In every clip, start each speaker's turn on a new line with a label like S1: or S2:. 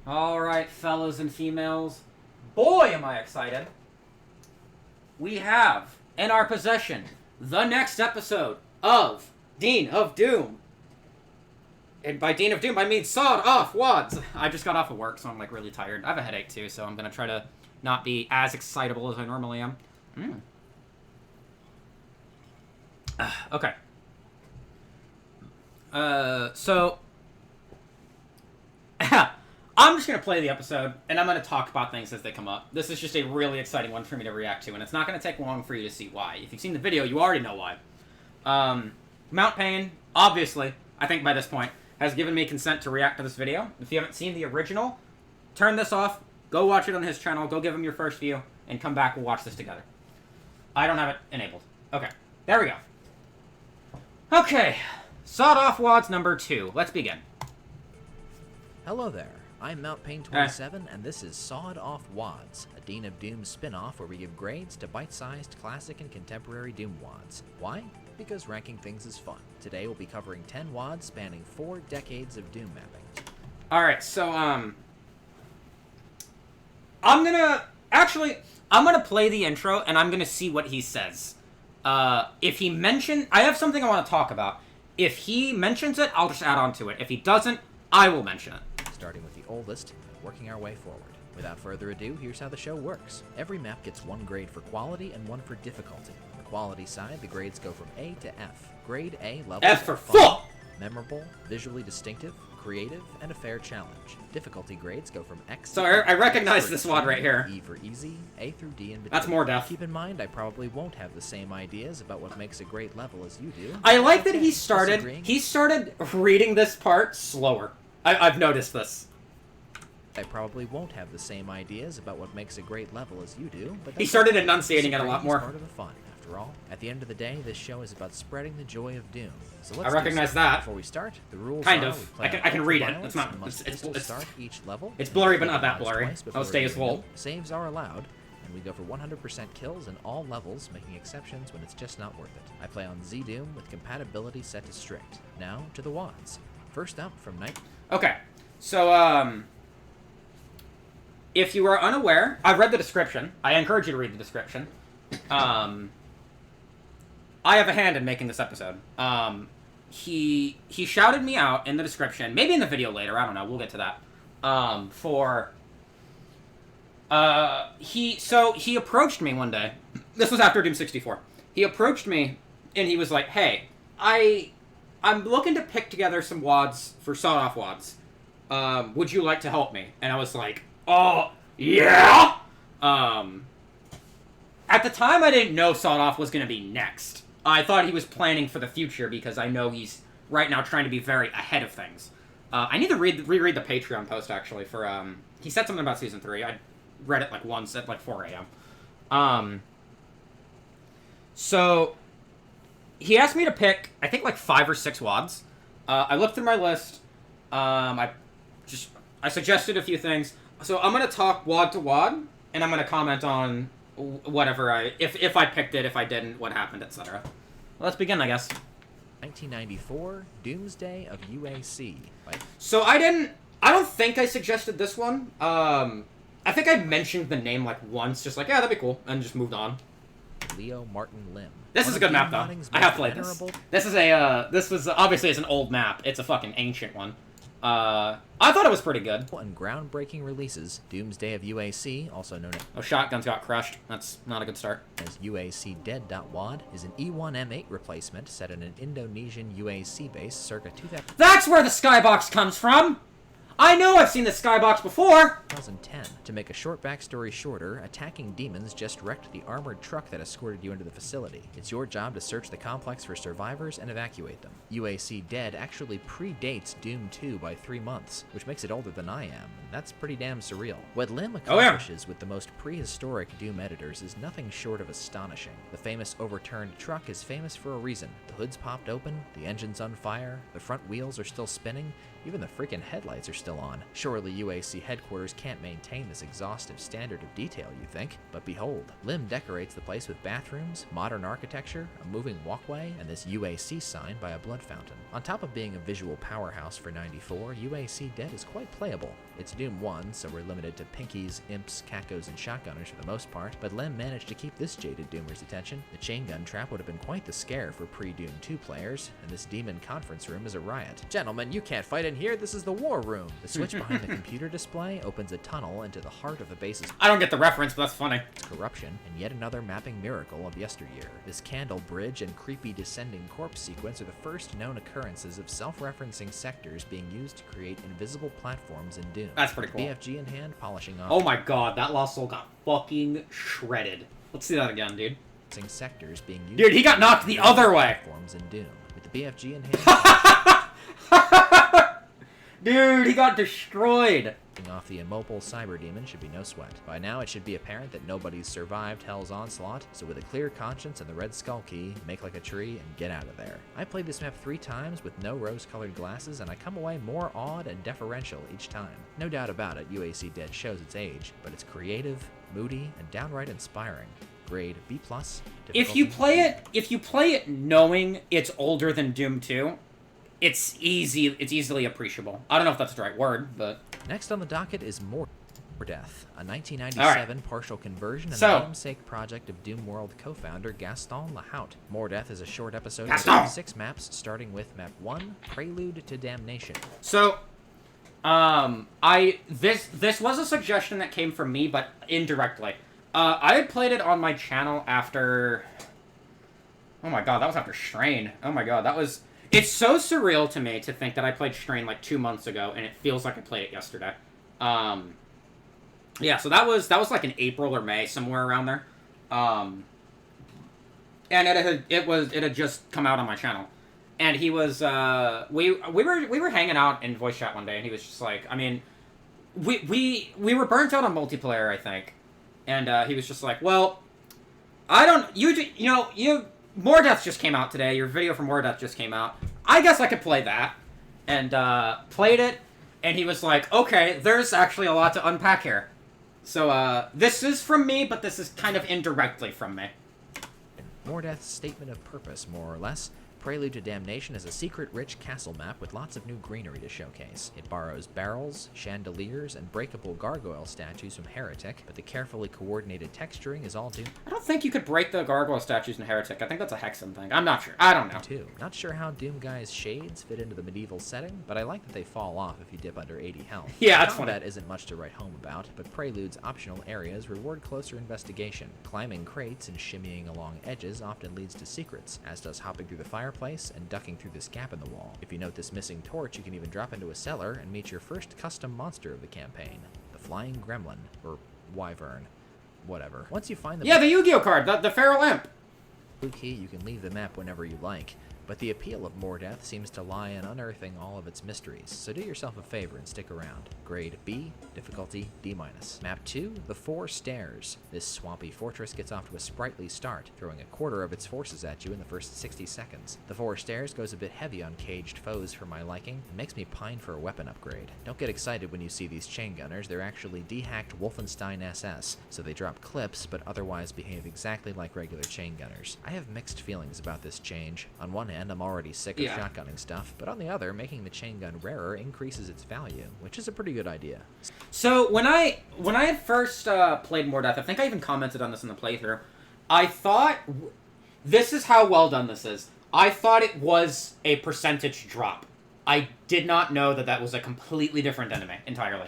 S1: Alright, fellas and females. Boy, am I excited. We have in our possession the next episode of Dean of Doom. And by Dean of Doom, I mean Sawed Off Wads. I just got off of work, so I'm like really tired. I have a headache too, so I'm going to try to not be as excitable as I normally am. Okay. So... I'm just going to play the episode, and I'm going to talk about things as they come up. This is just a really exciting one for me to react to, and it's not going to take long for you to see why. If you've seen the video, you already know why. Mount Payne, obviously, I think by this point, has given me consent to react to this video. If you haven't seen the original, turn this off, go watch it on his channel, go give him your first view, and come back, we'll watch this together. I don't have it enabled. Okay, there we go. Okay, Sawed Off Wads number 2. Let's begin.
S2: Hello there. I'm Mount Payne 27, and this is Sawed Off Wads, a Dean of Doom spin-off where we give grades to bite-sized classic and contemporary Doom wads. Why? Because ranking things is fun. Today we'll be covering 10 wads spanning 4 decades of Doom mapping.
S1: Alright, so, I'm gonna play the intro, and I'm gonna see what he says. If he I have something I want to talk about. If he mentions it, I'll just add on to it. If he doesn't, I will mention it.
S2: Starting with the oldest, working our way forward. Without further ado, here's how the show works. Every map gets 1 grade for quality and 1 for difficulty. On the quality side, the grades go from A to F. Grade A levels
S1: F for
S2: fun,
S1: full!
S2: Memorable, visually distinctive, creative, and a fair challenge. Difficulty grades go from X
S1: So
S2: to
S1: I recognize this wad right here.
S2: E for easy, A through D in between.
S1: That's more death.
S2: Keep in mind, I probably won't have the same ideas about what makes a great level as you do.
S1: I like that he started reading this part slower. I've noticed this.
S2: I probably won't have the same ideas about what makes a great level as you do, but
S1: he started enunciating it a lot more.
S2: Part of the fun, after all. At the end of the day, this show is about spreading the joy of Doom. So let's
S1: I recognize that.
S2: Before we start, the rules
S1: kind
S2: are
S1: of. I can read it. It's not. It's
S2: start each level.
S1: It's blurry, but not that blurry. I'll stay as VULT.
S2: Saves are allowed, and we go for 100% kills in all levels, making exceptions when it's just not worth it. I play on Z Doom with compatibility set to strict. Now to the wads. First up from night.
S1: Okay. So, if you are unaware, I've read the description. I encourage you to read the description. I have a hand in making this episode. He shouted me out in the description, maybe in the video later, I don't know, we'll get to that. He approached me one day. This was after Doom 64. He approached me, and he was like, hey, I'm looking to pick together some wads for Sawed Off Wads. Would you like to help me? And I was like, oh, yeah! At the time, I didn't know Sawed Off was going to be next. I thought he was planning for the future because I know he's right now trying to be very ahead of things. I need to reread the Patreon post, actually, for, he said something about Season 3. I read it, like, once at, like, 4 a.m. So, he asked me to pick, I think, like, 5 or 6 wads. I looked through my list. I suggested a few things. So I'm going to talk wad to wad, and I'm going to comment on whatever if I picked it, if I didn't, what happened, etc. Let's begin, I guess.
S2: 1994, Doomsday of UAC.
S1: So I don't think I suggested this one. I think I mentioned the name like once, just like, yeah, that'd be cool, and just moved on.
S2: Leo Martin Lim.
S1: This is a good map, though. I have played this. This was obviously it's an old map. It's a fucking ancient one. I thought it was pretty good.
S2: And groundbreaking releases, Doomsday of UAC, also known as...
S1: Oh, shotguns got crushed. That's not a good start.
S2: As UAC Dead.wad, is an E1M8 replacement set in an Indonesian UAC base circa 2000.
S1: That's where the skybox comes from! I know I've seen the skybox before!
S2: 2010. To make a short backstory shorter, attacking demons just wrecked the armored truck that escorted you into the facility. It's your job to search the complex for survivors and evacuate them. UAC Dead actually predates Doom 2 by 3 months, which makes it older than I am, and that's pretty damn surreal. What Lim accomplishes with the most prehistoric Doom editors is nothing short of astonishing. The famous overturned truck is famous for a reason. The hood's popped open, the engine's on fire, the front wheels are still spinning, Even the freaking headlights are still on. Surely UAC headquarters can't maintain this exhaustive standard of detail, you think? But behold, Lim decorates the place with bathrooms, modern architecture, a moving walkway, and this UAC sign by a blood fountain. On top of being a visual powerhouse for 94, UAC Dead is quite playable. It's Doom 1, so we're limited to Pinkies, Imps, Cacos, and Shotgunners for the most part, but Lim managed to keep this jaded Doomer's attention. The chain gun trap would have been quite the scare for pre-Doom 2 players, and this demon conference room is a riot. Gentlemen, you can't fight in here, this is the war room! The switch behind the computer display opens a tunnel into the heart of the base's
S1: I don't get the reference, but that's funny.
S2: corruption, and yet another mapping miracle of yesteryear. This candle bridge and creepy descending corpse sequence are the first known occurrences of self-referencing sectors being used to create invisible platforms in Doom.
S1: That's pretty cool.
S2: BFG in hand, polishing off.
S1: Oh my god, that Lost Soul got fucking shredded. Let's see that again, dude.
S2: Sectors being used.
S1: Dude, he got knocked the other way.
S2: Platforms in Doom. With the BFG in hand.
S1: Dude, he got destroyed.
S2: Off the immobile cyber demon should be no sweat. By now, it should be apparent that nobody's survived Hell's Onslaught, so with a clear conscience and the red skull key, make like a tree and get out of there. I played this map 3 times with no rose-colored glasses, and I come away more awed and deferential each time. No doubt about it, UAC Dead shows its age, but it's creative, moody, and downright inspiring. Grade B+.
S1: If you play it knowing it's older than Doom 2, it's easily appreciable. I don't know if that's the right word, but
S2: Next on the docket is More Death, a 1997 partial conversion and the namesake project of Doom World co-founder Gaston Lahout. More Death is a short episode of 6 maps, starting with map 1, Prelude to Damnation.
S1: So, this was a suggestion that came from me, but indirectly. I had played it on my channel after. Oh my god, that was after Strain. Oh my god, that was. It's so surreal to me to think that I played Strain like 2 months ago, and it feels like I played it yesterday. Yeah, so that was like in April or May, somewhere around there. And it had just come out on my channel, and he was we were hanging out in voice chat one day, and he was just like, I mean, we were burnt out on multiplayer, I think, and he was just like, well, I don't you. More Death just came out today. Your video for More Death just came out. I guess I could play that. And, played it. And he was like, okay, there's actually a lot to unpack here. So, this is from me, but this is kind of indirectly from me.
S2: More Death's statement of purpose, more or less. Prelude to Damnation is a secret-rich castle map with lots of new greenery to showcase. It borrows barrels, chandeliers, and breakable gargoyle statues from Heretic, but the carefully coordinated texturing is all Doom.
S1: I don't think you could break the gargoyle statues in Heretic. I think that's a Hexen thing. I'm not sure. I don't know.
S2: Too. Not sure how Doom Guy's shades fit into the medieval setting, but I like that they fall off if you dip under 80 health.
S1: Yeah, that's funny.
S2: That isn't much to write home about, but Prelude's optional areas reward closer investigation. Climbing crates and shimmying along edges often leads to secrets, as does hopping through the fireplace and ducking through this gap in the wall. If you note this missing torch, you can even drop into a cellar and meet your first custom monster of the campaign, the Flying Gremlin, or Wyvern, whatever. Once you find the
S1: the Yu-Gi-Oh card, the Feral Imp.
S2: blue key, you can leave the map whenever you like. But the appeal of More Death seems to lie in unearthing all of its mysteries, so do yourself a favor and stick around. Grade B, difficulty D-. Map 2, The Four Stairs. This swampy fortress gets off to a sprightly start, throwing a quarter of its forces at you in the first 60 seconds. The Four Stairs goes a bit heavy on caged foes for my liking, and makes me pine for a weapon upgrade. Don't get excited when you see these chain gunners, they're actually dehacked Wolfenstein SS, so they drop clips but otherwise behave exactly like regular chain gunners. I have mixed feelings about this change. On one hand, I'm already sick of shotgunning stuff, but on the other, making the chain gun rarer increases its value, which is a pretty good idea.
S1: So when I had first played More Death, I think I even commented on this in the playthrough. I thought this is how well done this is. I thought it was a percentage drop. I did not know that that was a completely different enemy entirely.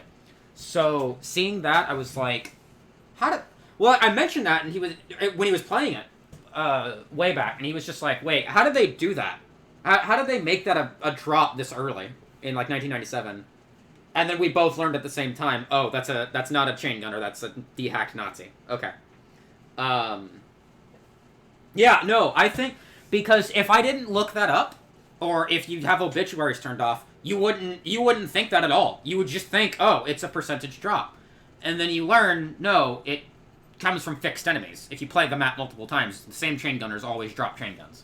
S1: So seeing that, I was like, how did? Well, I mentioned that, and when he was playing it. Way back, and he was just like, wait, how did they do that? How did they make that a drop this early in like 1997? And then we both learned at the same time, oh, that's not a chain gunner, that's a dehacked Nazi. Okay. Yeah, no, I think because if I didn't look that up, or if you have obituaries turned off, you wouldn't think that at all. You would just think, oh, it's a percentage drop. And then you learn, no, it comes from fixed enemies. If you play the map multiple times, the same chain gunners always drop chain guns.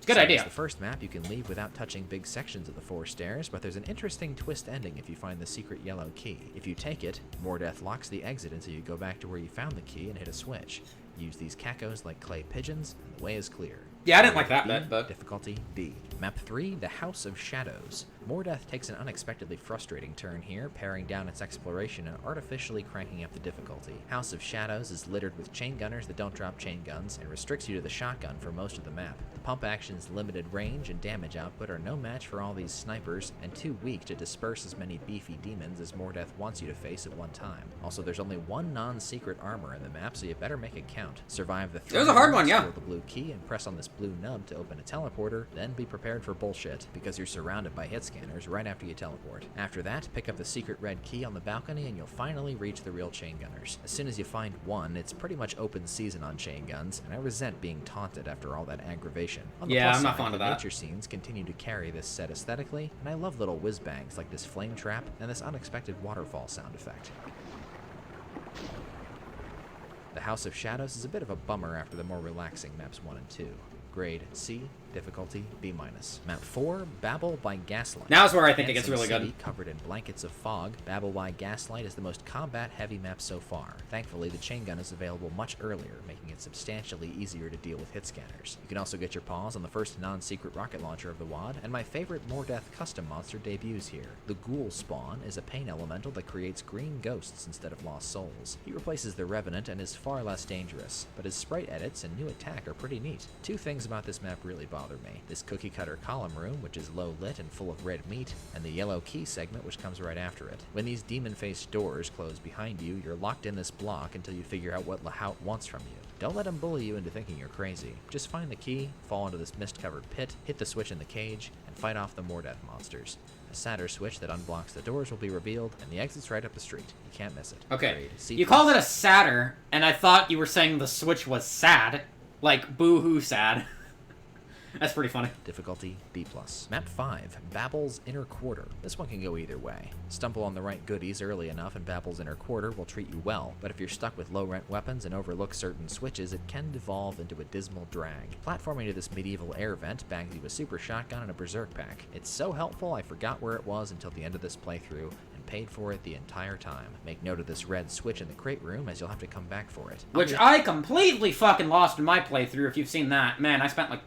S1: It's a good idea.
S2: As the first map, you can leave without touching big sections of the 4 stairs, but there's an interesting twist ending if you find the secret yellow key. If you take it, Mordeth locks the exit until you go back to where you found the key and hit a switch. Use these cacos like clay pigeons, and the way is clear.
S1: Yeah, I didn't like that bit, but...
S2: Difficulty D. Map 3, the House of Shadows. Mordeth takes an unexpectedly frustrating turn here, paring down its exploration and artificially cranking up the difficulty. House of Shadows is littered with chain gunners that don't drop chain guns, and restricts you to the shotgun for most of the map. The pump action's limited range and damage output are no match for all these snipers, and too weak to disperse as many beefy demons as Mordeth wants you to face at one time. Also, there's only one non-secret armor in the map, so you better make it count. Survive the
S1: It was a hard one, yeah.
S2: Steal the blue key and press on this blue nub to open a teleporter, then be prepared for bullshit, because you're surrounded by hit scanners right after you teleport. After that, pick up the secret red key on the balcony and you'll finally reach the real chain gunners. As soon as you find one, it's pretty much open season on chain guns, and I resent being taunted after all that aggravation. On the plus
S1: I'm not
S2: side,
S1: fond of
S2: the
S1: that.
S2: nature scenes continue to carry this set aesthetically, and I love little whiz-bangs like this flame trap and this unexpected waterfall sound effect. The House of Shadows is a bit of a bummer after the more relaxing maps 1 and 2. Grade C, difficulty B-. Map 4, Babel by Gaslight.
S1: Now's where I think it gets really
S2: City,
S1: good.
S2: Covered in blankets of fog, Babel by Gaslight is the most combat-heavy map so far. Thankfully, the chain gun is available much earlier, making it substantially easier to deal with hit scanners. You can also get your paws on the first non-secret rocket launcher of the WAD, and my favorite Mordeth custom monster debuts here. The Ghoul Spawn is a pain elemental that creates green ghosts instead of lost souls. He replaces the Revenant and is far less dangerous, but his sprite edits and new attack are pretty neat. Two things about this map really bother me. This cookie-cutter column room, which is low-lit and full of red meat, and the yellow key segment, which comes right after it. When these demon-faced doors close behind you, you're locked in this block until you figure out what Lahout wants from you. Don't let him bully you into thinking you're crazy. Just find the key, fall into this mist-covered pit, hit the switch in the cage, and fight off the Mordeth monsters. A satyr switch that unblocks the doors will be revealed, and the exit's right up the street. You can't miss it.
S1: Okay, you called it a satyr, and I thought you were saying the switch was sad. Like, boo-hoo sad. That's pretty funny.
S2: Difficulty B+. Map 5, Babel's Inner Quarter. This one can go either way. Stumble on the right goodies early enough and Babel's Inner Quarter will treat you well, but if you're stuck with low-rent weapons and overlook certain switches, it can devolve into a dismal drag. Platforming to this medieval air vent bags you a super shotgun and a berserk pack. It's so helpful I forgot where it was until the end of this playthrough, and paid for it the entire time. Make note of this red switch in the crate room, as you'll have to come back for it.
S1: Which I completely fucking lost in my playthrough, if you've seen that. Man, I spent like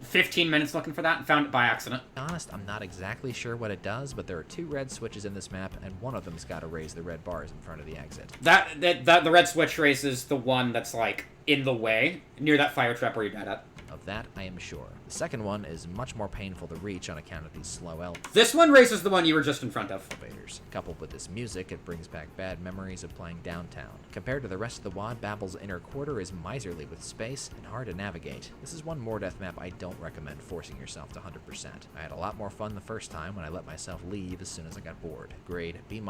S1: 15 minutes looking for that and found it by accident.
S2: To be honest, I'm not exactly sure what it does, but there are 2 red switches in this map, and one of them's got to raise the red bars in front of the exit.
S1: The red switch raises the one that's like in the way, near that fire trap where you're dead at.
S2: Of that, I am sure. The second one is much more painful to reach on account of these slow elevators.
S1: This one raises the one you were just in front of.
S2: Coupled with this music, it brings back bad memories of playing downtown. Compared to the rest of the WAD, Babel's Inner Quarter is miserly with space and hard to navigate. This is one Mordeth map I don't recommend forcing yourself to 100%. I had a lot more fun the first time when I let myself leave as soon as I got bored. Grade B-,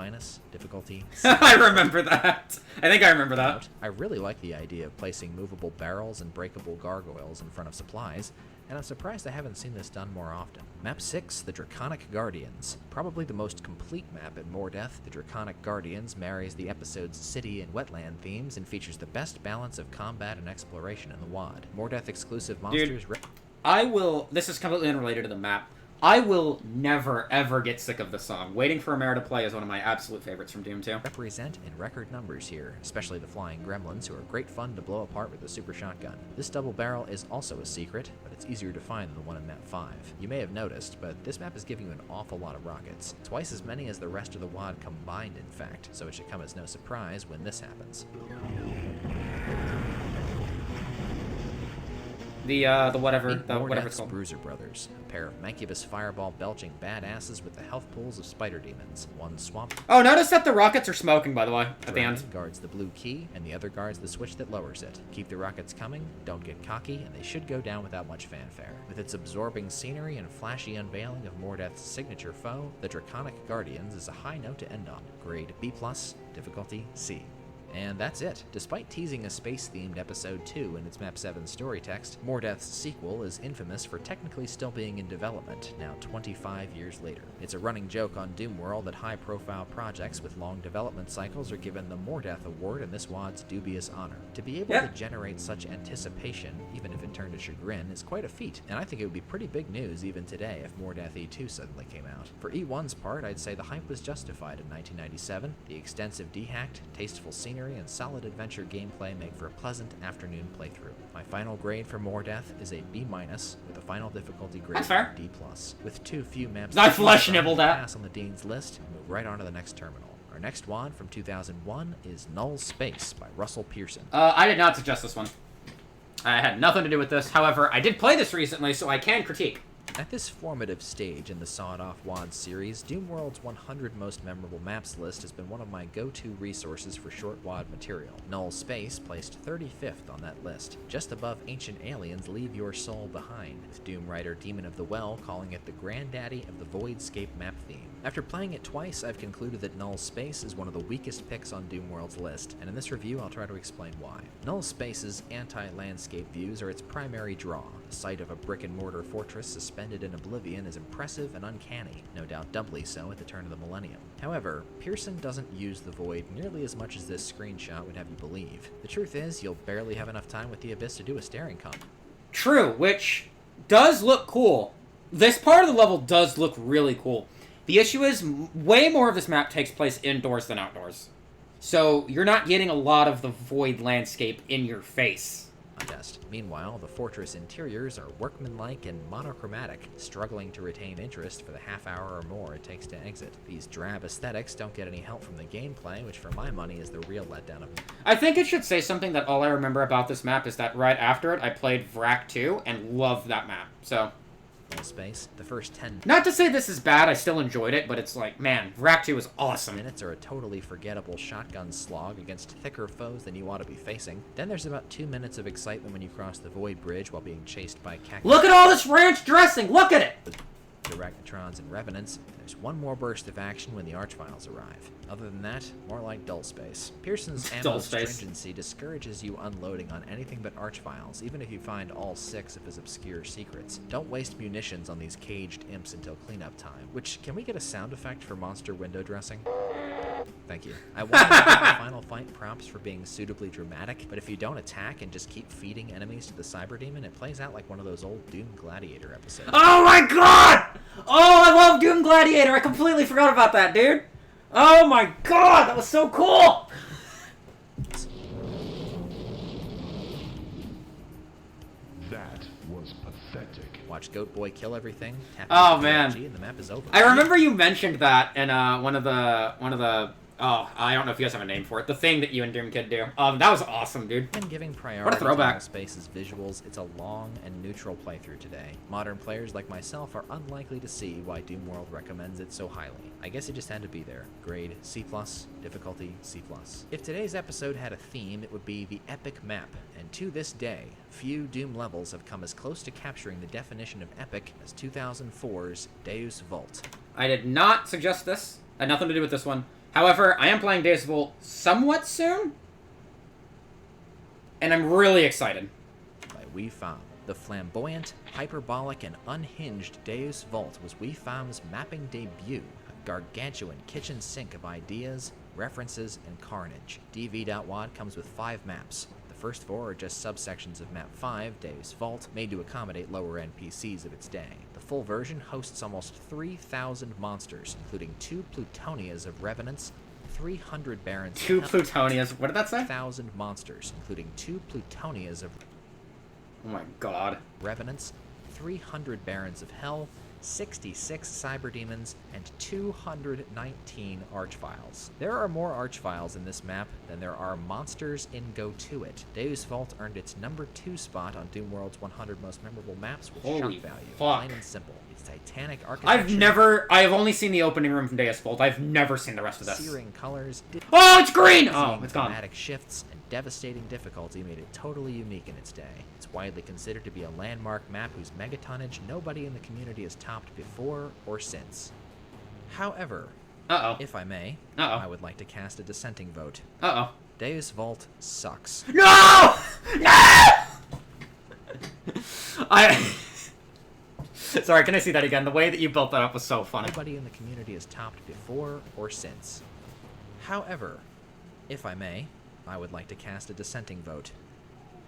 S2: difficulty C.
S1: I remember that. I think I remember that.
S2: I really like the idea of placing movable barrels and breakable gargoyles in front of supplies, and I'm surprised I haven't seen this done more often. Map 6, the Draconic Guardians. Probably the most complete map in Mordeth, the Draconic Guardians marries the episode's city and wetland themes and features the best balance of combat and exploration in the WAD. Mordeth exclusive monsters...
S1: Dude, this is completely unrelated to the map. I will never, ever get sick of this song. Waiting for Amara to Play is one of my absolute favorites from Doom 2.
S2: Represent in record numbers here, especially the flying gremlins, who are great fun to blow apart with a super shotgun. This double barrel is also a secret, but it's easier to find than the one in map 5. You may have noticed, but this map is giving you an awful lot of rockets. Twice as many as the rest of the WAD combined, in fact, so it should come as no surprise when this happens.
S1: Whatever it's called.
S2: Bruiser Brothers, a pair of Mancubus fireball belching badasses with the health pools of spider demons. One swamp.
S1: Oh, notice that the rockets are smoking, by the way, at the end.
S2: Guards the blue key, and the other guards the switch that lowers it. Keep the rockets coming, don't get cocky, and they should go down without much fanfare. With its absorbing scenery and flashy unveiling of Mordeth's signature foe, the Draconic Guardians is a high note to end on. Grade B+, difficulty C. And that's it. Despite teasing a space-themed Episode 2 in its Map 7 story text, Mordeth's sequel is infamous for technically still being in development, now 25 years later. It's a running joke on Doomworld that high-profile projects with long development cycles are given the Mordeth Award in this WAD's dubious honor. To be able to generate such anticipation, even if it turned to chagrin, is quite a feat, and I think it would be pretty big news even today if Mordeth E2 suddenly came out. For E1's part, I'd say the hype was justified in 1997. The extensive dehacked, tasteful scenery, and solid adventure gameplay make for a pleasant afternoon playthrough. My final grade for Mordeth is a B-, with a final difficulty grade of D+. With too few maps
S1: I flesh nibbled at.
S2: Pass on the Dean's list and move right on to the next terminal. Our next WAD from 2001 is Null Space by Russell Pearson.
S1: I did not suggest this one. I had nothing to do with this. However, I did play this recently, so I can critique.
S2: At this formative stage in the Sawed-Off WAD series, Doomworld's 100 Most Memorable Maps list has been one of my go-to resources for short WAD material. Null Space placed 35th on that list, just above Ancient Aliens' Leave Your Soul Behind, with Doom writer Demon of the Well calling it the granddaddy of the Voidscape map theme. After playing it twice, I've concluded that Null Space is one of the weakest picks on Doomworld's list, and in this review I'll try to explain why. Null Space's anti-landscape views are its primary draw. The sight of a brick-and-mortar fortress suspended in oblivion is impressive and uncanny, no doubt doubly so at the turn of the millennium. However, Pearson doesn't use the Void nearly as much as this screenshot would have you believe. The truth is, you'll barely have enough time with the Abyss to do a staring comp.
S1: True, which does look cool. This part of the level does look really cool. The issue is, way more of this map takes place indoors than outdoors. So, you're not getting a lot of the Void landscape in your face.
S2: Meanwhile, the fortress interiors are workmanlike and monochromatic, struggling to retain interest for the half hour or more it takes to exit. These drab aesthetics don't get any help from the gameplay, which for my money is the real letdown of them.
S1: I think it should say something that all I remember about this map is that right after it, I played VRAC 2 and loved that map, so...
S2: Space, the first 10
S1: Not to say this is bad, I still enjoyed it, but it's like, man, VRAC 2 was awesome.
S2: minutes are a totally forgettable shotgun slog against thicker foes than you ought to be facing. Then there's about 2 minutes of excitement when you cross the Void Bridge while being chased by cactus.
S1: Look at all this ranch dressing! Look at it!
S2: Arachnotrons and Revenants. There's one more burst of action when the Archviles arrive. Other than that, more like dull space. Pearson's ammo stringency discourages you unloading on anything but Archviles, even if you find all 6 of his obscure secrets. Don't waste munitions on these caged imps until cleanup time. Which, can we get a sound effect for monster window dressing? Thank you. I wanted to give the final fight props for being suitably dramatic, but if you don't attack and just keep feeding enemies to the Cyber Demon, it plays out like one of those old Doom Gladiator episodes.
S1: Oh my god! Oh, I love Doom Gladiator! I completely forgot about that, dude! Oh my god, that was so cool!
S3: That was pathetic.
S2: Watch Goat Boy kill everything.
S1: Oh man,
S2: and the map is over.
S1: I remember you mentioned that in one of the. Oh, I don't know if you guys have a name for it. The thing that you and Doom Kid do. That was awesome, dude.
S2: Been giving priority
S1: what a throwback.
S2: to Space's visuals. It's a long and neutral playthrough today. Modern players like myself are unlikely to see why Doomworld recommends it so highly. I guess it just had to be there. Grade C+, difficulty C+. If today's episode had a theme, it would be the epic map. And to this day, few Doom levels have come as close to capturing the definition of epic as 2004's Deus VULT.
S1: I did not suggest this. Had nothing to do with this one. However, I am playing Deus VULT somewhat soon, and I'm really excited.
S2: By WeFam. The flamboyant, hyperbolic, and unhinged Deus VULT was WeFam's mapping debut, a gargantuan kitchen sink of ideas, references, and carnage. DV.WAD comes with 5 maps. The first 4 are just subsections of Map 5, Deus VULT, made to accommodate lower-end PCs of its day. The full version hosts almost 3,000 monsters, including 2 Plutonias of Revenants, 300 Barons.
S1: 2 Plutonias. What did that say?
S2: 1,000 monsters, including 2 Plutonias of...
S1: Oh my god.
S2: Revenants, 300 Barons of Hell, 66 Cyber Demons, and 219 Archviles. There are more Archviles in this map than there are monsters in Go To It. Deus VULT earned its number 2 spot on Doomworld's 100 Most Memorable Maps with shock value. Plain and simple. Its titanic architecture...
S1: I have only seen the opening room from Deus VULT. I've never seen the rest of this.
S2: Searing colors...
S1: Oh, it's green! Oh, it's gone.
S2: Dramatic shifts and devastating difficulty made it totally unique in its day. It's widely considered to be a landmark map whose megatonnage nobody in the community has topped before or since. However, if I may, I would like to cast a dissenting vote. Deus VULT sucks.
S1: No! No! Sorry, can I see that again? The way that you built that up was so funny.
S2: Nobody in the community has topped before or since. However, if I may, I would like to cast a dissenting vote.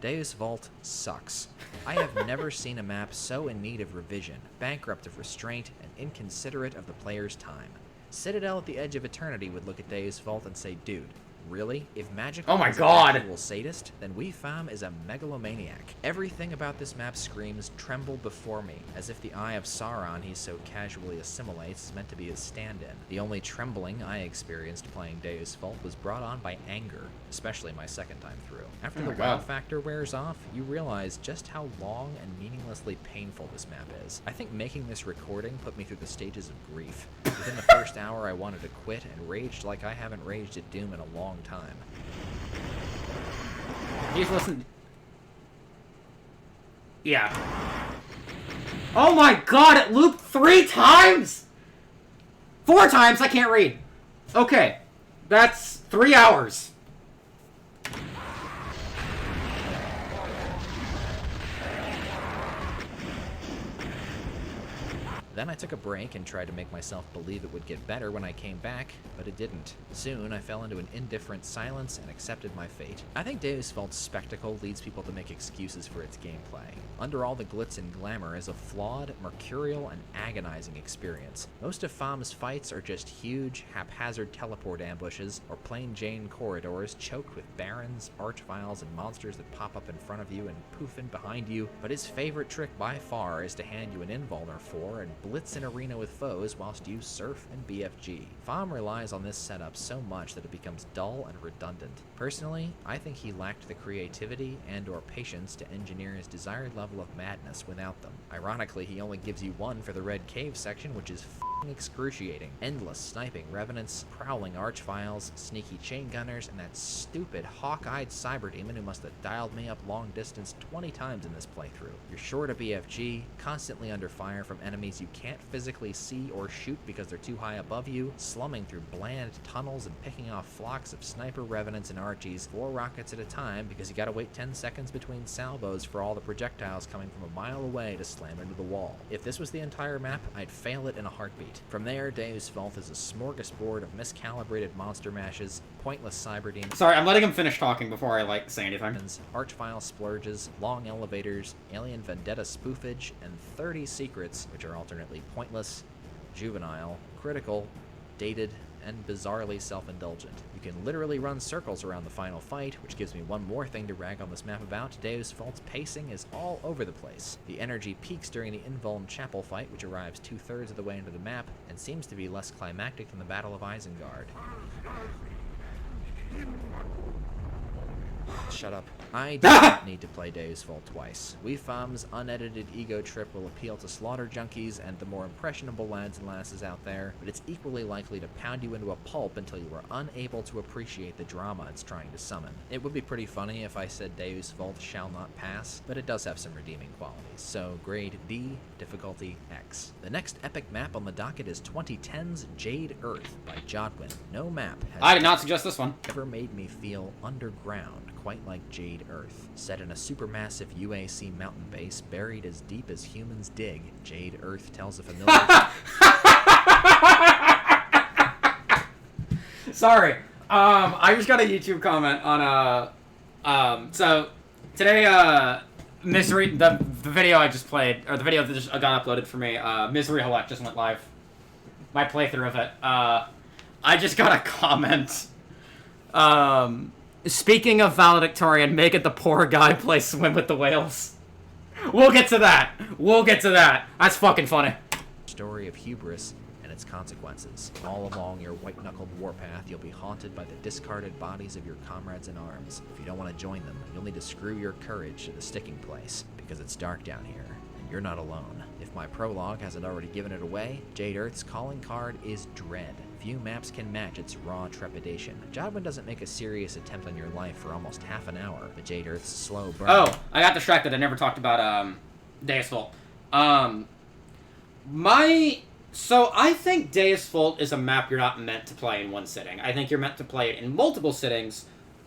S2: Deus VULT sucks. I have never seen a map so in need of revision, bankrupt of restraint, and inconsiderate of the player's time. Citadel at the Edge of Eternity would look at Deus VULT and say, dude, really? If Magical
S1: Oh my
S2: is
S1: God.
S2: an actual sadist, then WeFam is a megalomaniac. Everything about this map screams, tremble before me, as if the Eye of Sauron he so casually assimilates is meant to be his stand-in. The only trembling I experienced playing Deus VULT was brought on by anger, especially my second time through. After the wow factor wears off, you realize just how long and meaninglessly painful this map is. I think making this recording put me through the stages of grief. Within the first hour I wanted to quit and raged like I haven't raged at Doom in a long time.
S1: He's listening. Yeah. Oh my God, it looped 3 times? 4 times? I can't read. Okay. That's 3 hours.
S2: Then I took a break and tried to make myself believe it would get better when I came back, but it didn't. Soon, I fell into an indifferent silence and accepted my fate. I think Deus VULT's spectacle leads people to make excuses for its gameplay. Under all the glitz and glamour is a flawed, mercurial, and agonizing experience. Most of FAM's fights are just huge, haphazard teleport ambushes, or plain Jane corridors choked with barons, archviles, and monsters that pop up in front of you and poof in behind you, but his favorite trick by far is to hand you an Invulner 4 and blitz an arena with foes whilst you surf and BFG. FAM relies on this setup so much that it becomes dull and redundant. Personally, I think he lacked the creativity and or patience to engineer his desired level of madness without them. Ironically, he only gives you one for the Red Cave section, which is f***ing excruciating. Endless sniping revenants, prowling archviles, sneaky chain gunners, and that stupid hawk-eyed cyber demon who must have dialed me up long distance 20 times in this playthrough. You're short of BFG, constantly under fire from enemies you can't physically see or shoot because they're too high above you, slumming through bland tunnels and picking off flocks of sniper revenants and archies 4 rockets at a time because you gotta wait 10 seconds between salvos for all the projectiles coming from a mile away to slam into the wall. If this was the entire map, I'd fail it in a heartbeat. From there, Deus VULT is a smorgasbord of miscalibrated monster mashes, pointless cyber demons.
S1: Sorry, I'm letting him finish talking before I, say anything.
S2: Archvile splurges, long elevators, alien vendetta spoofage, and 30 secrets, which are alternately pointless, juvenile, critical, dated, and bizarrely self-indulgent. You can literally run circles around the final fight, which gives me one more thing to rag on this map about. Deus VULT's pacing is all over the place. The energy peaks during the Invuln Chapel fight, which arrives 2/3 of the way into the map, and seems to be less climactic than the Battle of Isengard. Shut up. I do not need to play Deus VULT twice. WeFam's unedited ego trip will appeal to slaughter junkies and the more impressionable lads and lasses out there, but it's equally likely to pound you into a pulp until you are unable to appreciate the drama it's trying to summon. It would be pretty funny if I said Deus VULT shall not pass, but it does have some redeeming qualities, so grade D, difficulty X. The next epic map on the docket is 2010's Jade Earth by Jodwin. No map has
S1: I did not suggest this one.
S2: ever made me feel underground quite like Jade Earth. Set in a supermassive UAC mountain base buried as deep as humans dig, Jade Earth tells a familiar...
S1: Sorry. I just got a YouTube comment on, so, today, Misery, the video I just played, or the video that just got uploaded for me, Misery Halect just went live. My playthrough of it. I just got a comment, speaking of valedictorian, make it the poor guy play Swim with the Whales. We'll get to that. We'll get to that. That's fucking funny.
S2: Story of hubris and its consequences. All along your white-knuckled warpath, you'll be haunted by the discarded bodies of your comrades in arms. If you don't want to join them, you'll need to screw your courage to the sticking place, because it's dark down here, and you're not alone. If my prologue hasn't already given it away, Jade Earth's calling card is Dread. Few maps can match its raw trepidation. Jodwin doesn't make a serious attempt on your life for almost half an hour, but Jade Earth's slow burn...
S1: Oh, I got distracted. I never talked about, Deus VULT. So I think Deus VULT is a map you're not meant to play in one sitting. I think you're meant to play it in multiple sittings,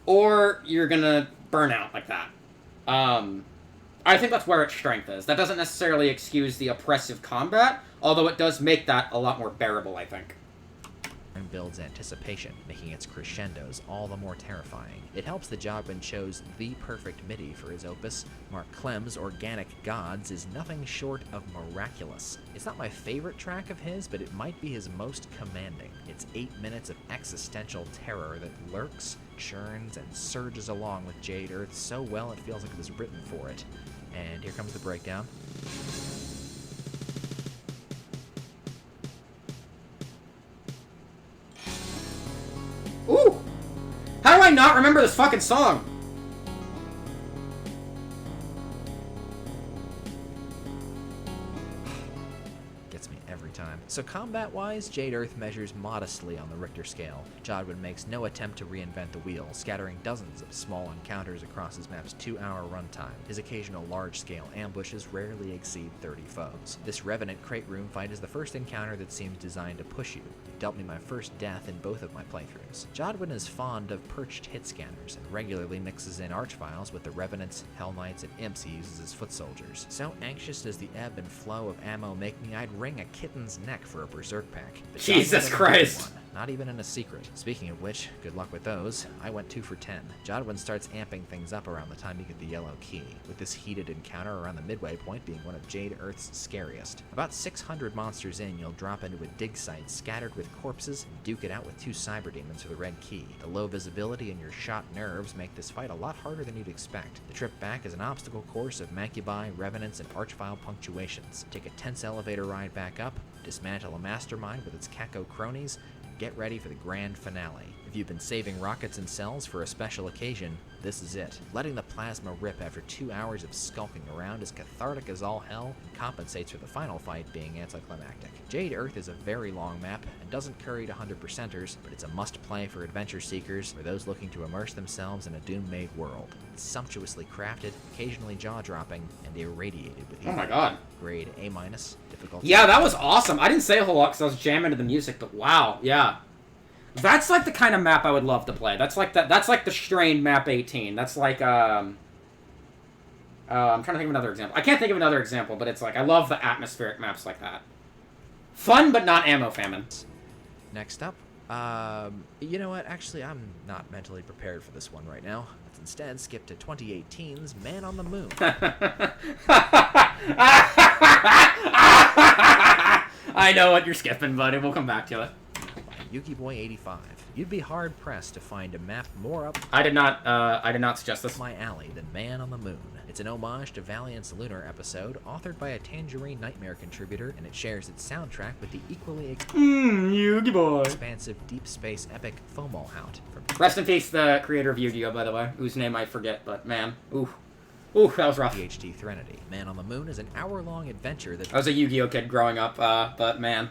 S1: or you're gonna burn out like that. I think that's where its strength is. That doesn't necessarily excuse the oppressive combat, although it does make that a lot more bearable, I think.
S2: And builds anticipation, making its crescendos all the more terrifying. It helps that Jodwin chose the perfect MIDI for his opus. Mark Clem's Organic Gods is nothing short of miraculous. It's not my favorite track of his, but it might be his most commanding. It's 8 minutes of existential terror that lurks, churns, and surges along with Jade Earth so well it feels like it was written for it. And here comes the breakdown.
S1: Ooh! How do I not remember this fucking song?
S2: Gets me every time. So combat-wise, Jade Earth measures modestly on the Richter scale. Jodwin makes no attempt to reinvent the wheel, scattering dozens of small encounters across his map's 2-hour runtime. His occasional large-scale ambushes rarely exceed 30 foes. This Revenant crate room fight is the first encounter that seems designed to push you. It dealt me my first death in both of my playthroughs. Jodwin is fond of perched hit scanners and regularly mixes in archviles with the Revenants, Hell Knights, and Imps he uses as foot soldiers. So anxious does the ebb and flow of ammo make me, I'd wring a kitten's neck for a berserk pack. But
S1: Jesus Christ!
S2: Not even in a secret. Speaking of which, good luck with those. I went 2 for 10. Jodwin starts amping things up around the time you get the yellow key, with this heated encounter around the midway point being one of Jade Earth's scariest. About 600 monsters in, you'll drop into a dig site scattered with corpses and duke it out with 2 cyber demons for the red key. The low visibility and your shot nerves make this fight a lot harder than you'd expect. The trip back is an obstacle course of Mancubi, Revenants, and Archvile punctuations. Take a tense elevator ride back up, dismantle a mastermind with its Kako cronies, get ready for the grand finale. If you've been saving rockets and cells for a special occasion, this is it. Letting the plasma rip after 2 hours of skulking around is cathartic as all hell and compensates for the final fight being anticlimactic. Jade Earth is a very long map and doesn't curry to 100%ers, but it's a must-play for adventure seekers or those looking to immerse themselves in a Doom-made world. It's sumptuously crafted, occasionally jaw-dropping, and irradiated with
S1: Oh my god.
S2: grade A-, difficulty.
S1: Yeah, that was awesome. I didn't say a whole lot because I was jamming to the music, but wow, yeah. That's like the kind of map I would love to play. That's like the Strain map 18. That's like I'm trying to think of another example. I can't think of another example, but it's like I love the atmospheric maps like that. Fun, but not ammo famine.
S2: Next up, you know what? Actually, I'm not mentally prepared for this one right now. Let's instead skip to 2018's Man on the Moon.
S1: I know what you're skipping, buddy. We'll come back to it.
S2: Yugi Boy 85. You'd be hard pressed to find a map more up
S1: I did not suggest this.
S2: my alley than Man on the Moon. It's an homage to Valiant's Lunar episode, authored by a Tangerine Nightmare contributor, and it shares its soundtrack with the equally
S1: Yugi Boy.
S2: expansive deep space epic Fomalhaut from
S1: Rest in peace, the creator of Yu-Gi-Oh, by the way, whose name I forget, but man, ooh, that was rough.
S2: PhD Threnody. Man on the Moon is an hour-long adventure that
S1: I was a Yu-Gi-Oh kid growing up, but man,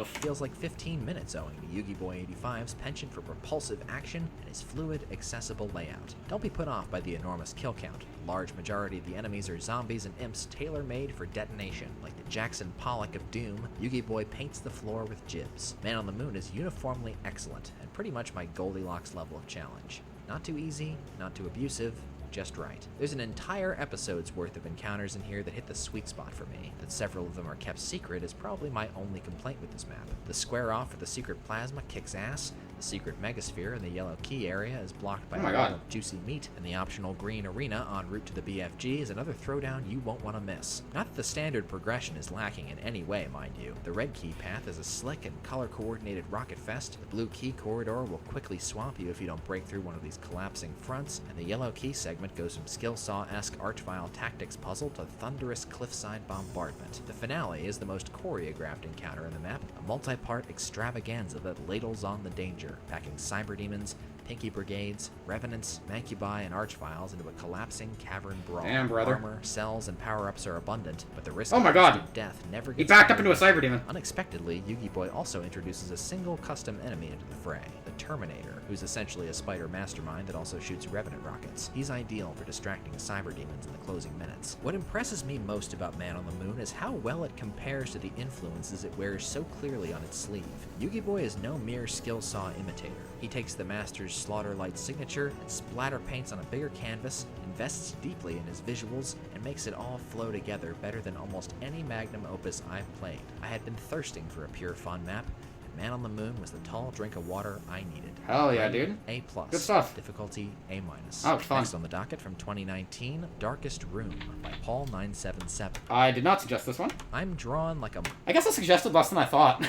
S2: feels like 15 minutes owing to Yugi Boy 85's penchant for propulsive action and his fluid, accessible layout. Don't be put off by the enormous kill count. A large majority of the enemies are zombies and imps tailor-made for detonation. Like the Jackson Pollock of Doom, Yugi Boy paints the floor with jibs. Man on the Moon is uniformly excellent, and pretty much my Goldilocks level of challenge. Not too easy, not too abusive, just right. There's an entire episode's worth of encounters in here that hit the sweet spot for me. That several of them are kept secret is probably my only complaint with this map. The square off for the secret plasma kicks ass, the secret megasphere in the yellow key area is blocked by
S1: Oh my
S2: a
S1: God.
S2: wall of juicy meat, and the optional green arena en route to the BFG is another throwdown you won't want to miss. Not that the standard progression is lacking in any way, mind you. The red key path is a slick and color-coordinated rocket fest, the blue key corridor will quickly swamp you if you don't break through one of these collapsing fronts, and the yellow key segment goes from skill-saw-esque archvile tactics puzzle to thunderous cliffside bombardment. The finale is the most choreographed encounter in the map, a multi-part extravaganza that ladles on the danger, packing cyber demons, Pinky Brigades, Revenants, Mancubi, and Archviles into a collapsing cavern brawl.
S1: Damn, brother.
S2: Armor, cells, and power-ups are abundant, but the risk
S1: Oh my
S2: of
S1: God.
S2: instant death never
S1: He
S2: gets
S1: backed up into a
S2: tired.
S1: cyber demon.
S2: Unexpectedly, Yugi Boy also introduces a single custom enemy into the fray, the Terminator, who's essentially a spider mastermind that also shoots Revenant rockets. He's ideal ideal for distracting cyber demons in the closing minutes. What impresses me most about Man on the Moon is how well it compares to the influences it wears so clearly on its sleeve. Yugi Boy is no mere skill saw imitator. He takes the master's Slaughterlight signature and splatter paints on a bigger canvas, invests deeply in his visuals, and makes it all flow together better than almost any magnum opus I've played. I had been thirsting for a pure fun map, and Man on the Moon was the tall drink of water I needed.
S1: Hell yeah, dude.
S2: A+.
S1: Good stuff.
S2: Difficulty A-.
S1: Oh, it's fun.
S2: Next on the docket from 2019, Darkest Room by Paul977.
S1: I did not suggest this one.
S2: I'm drawn like a
S1: I guess I suggested less than I thought.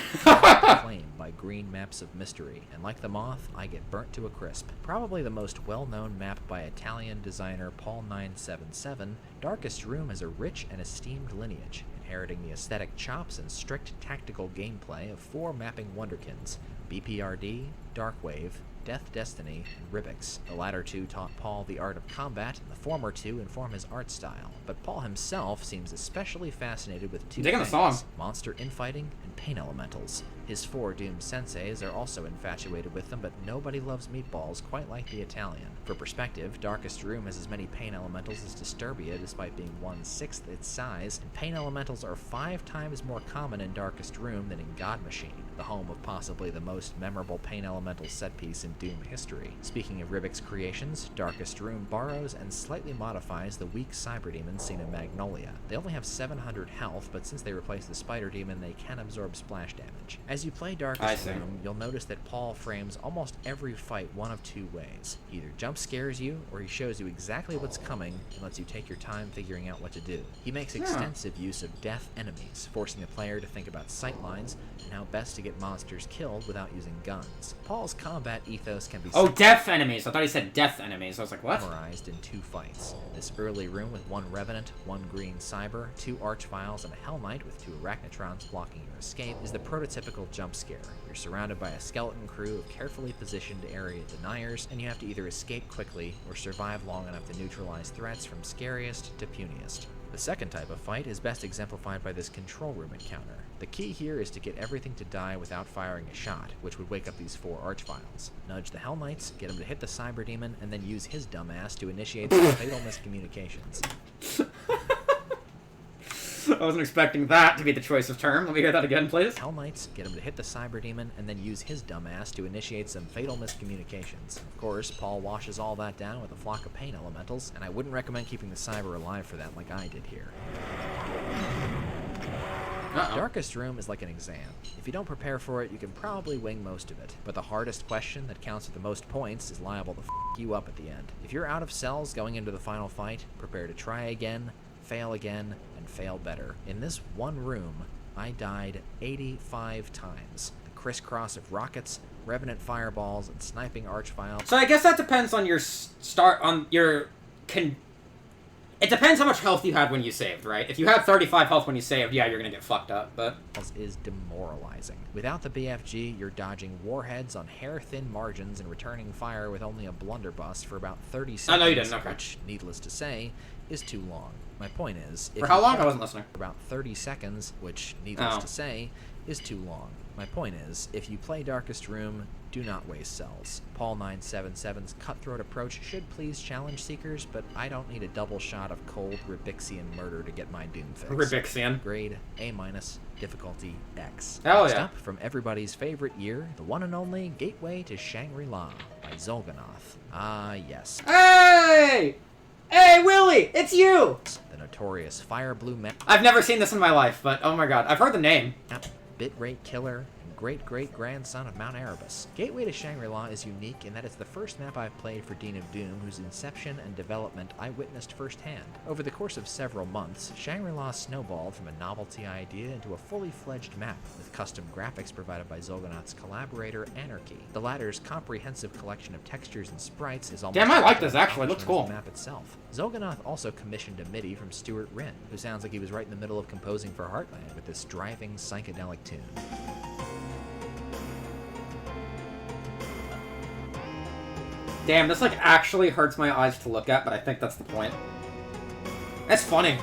S2: flame by green maps of mystery, and like the moth, I get burnt to a crisp. Probably the most well-known map by Italian designer Paul977, Darkest Room has a rich and esteemed lineage, inheriting the aesthetic chops and strict tactical gameplay of 4 mapping wonderkins: BPRD, Darkwave, Death Destiny, and Rivix. The latter 2 taught Paul the art of combat, and the former 2 inform his art style. But Paul himself seems especially fascinated with 2
S1: Digging the
S2: things:
S1: song.
S2: monster infighting and pain elementals. His 4 Doom senseis are also infatuated with them, but nobody loves meatballs quite like the Italian. For perspective, Darkest Room has as many pain elementals as Disturbia, despite being 1/6 its size, and pain elementals are 5 times more common in Darkest Room than in God Machine, the home of possibly the most memorable pain elemental set piece in Doom history. Speaking of Rivix creations, Darkest Room borrows and slightly modifies the weak cyber demons seen in Magnolia. They only have 700 health, but since they replace the spider demon, they can absorb splash damage. As you play Darkest Room, you'll notice that Paul frames almost every fight one of 2 ways. He either jump scares you, or he shows you exactly what's coming and lets you take your time figuring out what to do. He makes extensive use of death enemies, forcing the player to think about sightlines and how best to get monsters killed without using guns. Paul's combat ethos can be
S1: death enemies. I thought he said death enemies. I was like, what?
S2: summarized in 2 fights. This early room with 1 Revenant, 1 Green Cyber, 2 Archviles, and a Hell Knight with 2 Arachnotrons blocking your escape is the prototypical jump scare. You're surrounded by a skeleton crew of carefully positioned area deniers, and you have to either escape quickly or survive long enough to neutralize threats from scariest to puniest. The second type of fight is best exemplified by this control room encounter. The key here is to get everything to die without firing a shot, which would wake up these 4 Archviles. Nudge the Hell Knights, get him to hit the Cyber Demon, and then use his dumbass to initiate some fatal miscommunications.
S1: I wasn't expecting that to be the choice of term. Let me hear that again, please.
S2: Hell Knights, get him to hit the Cyber Demon, and then use his dumbass to initiate some fatal miscommunications. Of course, Paul washes all that down with a flock of pain elementals, and I wouldn't recommend keeping the Cyber alive for that like I did here. Darkest Room is like an exam. If you don't prepare for it, you can probably wing most of it. But the hardest question that counts with the most points is liable to f*** you up at the end. If you're out of cells going into the final fight, prepare to try again, fail again, and fail better. In this one room, I died 85 times. The crisscross of rockets, Revenant fireballs, and sniping Archvile.
S1: So I guess that depends on your It depends how much health you had when you saved, right? If you had 35 health when you saved, yeah, you're gonna get fucked up, but...
S2: is demoralizing. Without the BFG, you're dodging warheads on hair-thin margins and returning fire with only a blunderbuss for about 30 seconds.
S1: Oh, no, you didn't, okay.
S2: Which, needless to say, is too long. My point is...
S1: For how long? I wasn't listening.
S2: About 30 seconds, which, needless to say, is too long. My point is, if you play Darkest Room, do not waste cells. Paul977's cutthroat approach should please challenge seekers, but I don't need a double shot of cold Ribixian murder to get my Doom fix.
S1: Ribixian.
S2: Grade A-, difficulty X.
S1: Hell
S2: Next
S1: yeah.
S2: up, from everybody's favorite year, the one and only Gateway to Shangri-La by Zolganoth. Ah, yes.
S1: Hey! Hey, Willie! It's you!
S2: The notorious Fire Blue map.
S1: I've never seen this in my life, but oh my god, I've heard the name.
S2: Bitrate killer, and great-great-grandson of Mount Erebus. Gateway to Shangri-La is unique in that it's the first map I've played for Dean of Doom whose inception and development I witnessed firsthand. Over the course of several months, Shangri-La snowballed from a novelty idea into a fully fledged map, with custom graphics provided by Zolganoth's collaborator, Anarchy. The latter's comprehensive collection of textures and sprites is almost...
S1: Damn, I like this actually, it looks cool.
S2: ...the map itself. Zolganoth also commissioned a MIDI from Stuart Rinn, who sounds like he was right in the middle of composing for Heartland with this driving psychedelic tune.
S1: Damn, this like actually hurts my eyes to look at, but I think that's the point. That's funny.